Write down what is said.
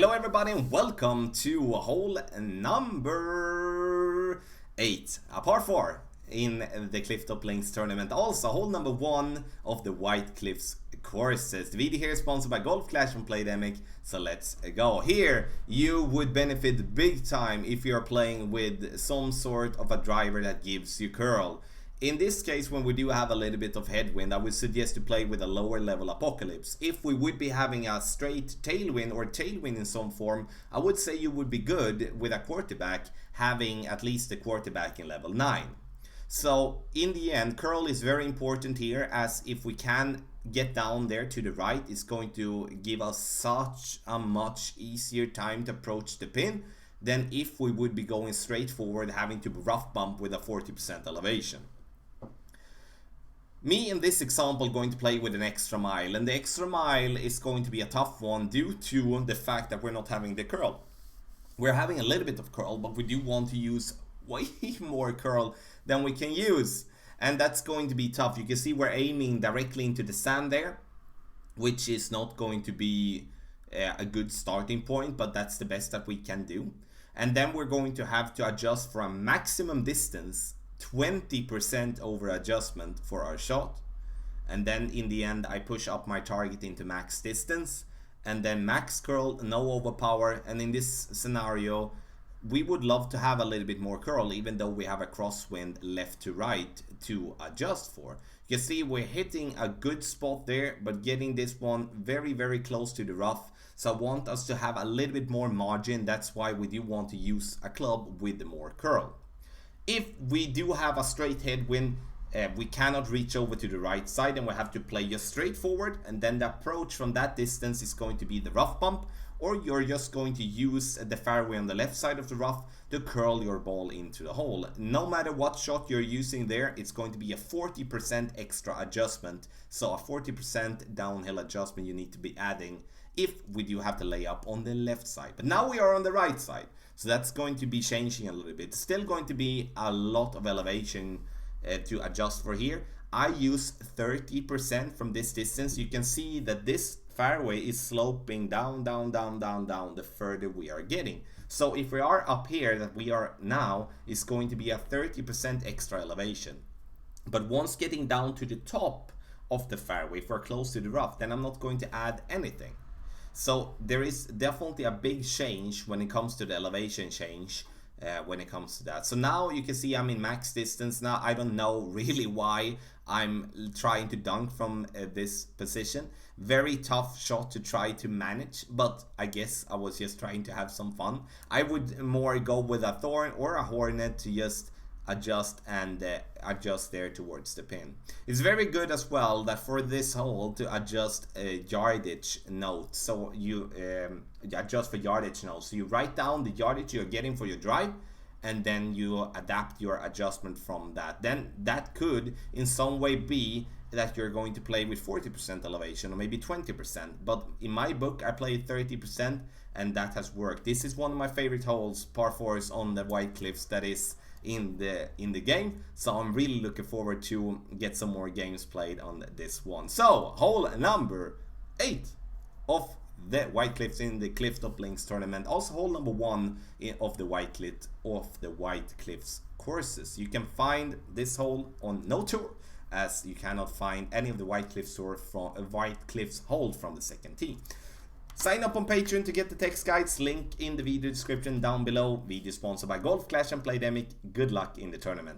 Hello everybody and welcome to hole number 8, a par 4 in the Clifftop Links tournament. Also hole number 1 of the White Cliffs courses. The video here is sponsored by Golf Clash and Playdemic, so let's go. Here you would benefit big time if you're playing with some sort of a driver that gives you curl. In this case, when we do have a little bit of headwind, I would suggest to play with a lower level Apocalypse. If we would be having a straight tailwind or tailwind in some form, I would say you would be good with a quarterback having at least a quarterback in level 9. So in the end, curl is very important here, as if we can get down there to the right, it's going to give us such a much easier time to approach the pin than if we would be going straight forward having to rough bump with a 40% elevation. Me in this example going to play with an extra mile, and the extra mile is going to be a tough one due to the fact that we're not having the curl. We're having a little bit of curl, but we do want to use way more curl than we can use, and that's going to be tough. You can see we're aiming directly into the sand there, which is not going to be a good starting point, but that's the best that we can do. And then we're going to have to adjust for a maximum distance, 20% over adjustment for our shot, and then in the end I push up my target into max distance and then max curl, no overpower. And in this scenario we would love to have a little bit more curl, even though we have a crosswind left to right to adjust for. You can see we're hitting a good spot there, but getting this one very close to the rough, so I want us to have a little bit more margin. That's why we do want to use a club with more curl. If we do have a straight headwind, we cannot reach over to the right side and we have to play just straight forward, and then the approach from that distance is going to be the rough bump, or you're just going to use the fairway on the left side of the rough to curl your ball into the hole. No matter what shot you're using there, it's going to be a 40% extra adjustment, so a 40% downhill adjustment you need to be adding if we do have to lay up on the left side. But now we are on the right side, so that's going to be changing a little bit. Still going to be a lot of elevation to adjust for here. I use 30% from this distance. You can see that this fairway is sloping down the further we are getting. So if we are up here that we are now, is going to be a 30% extra elevation. But once getting down to the top of the fairway, if we're close to the rough, then I'm not going to add anything. So there is definitely a big change when it comes to the elevation change when it comes to that. So now you can see I'm in max distance now. I don't know really why I'm trying to dunk from this position. Very tough shot to try to manage, but I guess I was just trying to have some fun. I would more go with a thorn or a hornet to just adjust and adjust there towards the pin. It's very good as well that for this hole to adjust a yardage note. So you adjust for yardage note. So you write down the yardage you're getting for your drive, and then you adapt your adjustment from that. Then that could in some way be that you're going to play with 40% elevation or maybe 20%, but in my book I played 30% and that has worked. This is one of my favorite holes, par 4s on the White Cliffs, that is in the game, so I'm really looking forward to get some more games played on this one. So hole number 8 of the White Cliffs in the Clifftop Links tournament, also hole number 1 of the White Cliffs courses. You can find this hole on no tour, as you cannot find any of the White Cliffs holes from the second tee. Sign up on Patreon to get the text guides, link in the video description down below. Video sponsored by Golf Clash and Playdemic. Good luck in the tournament.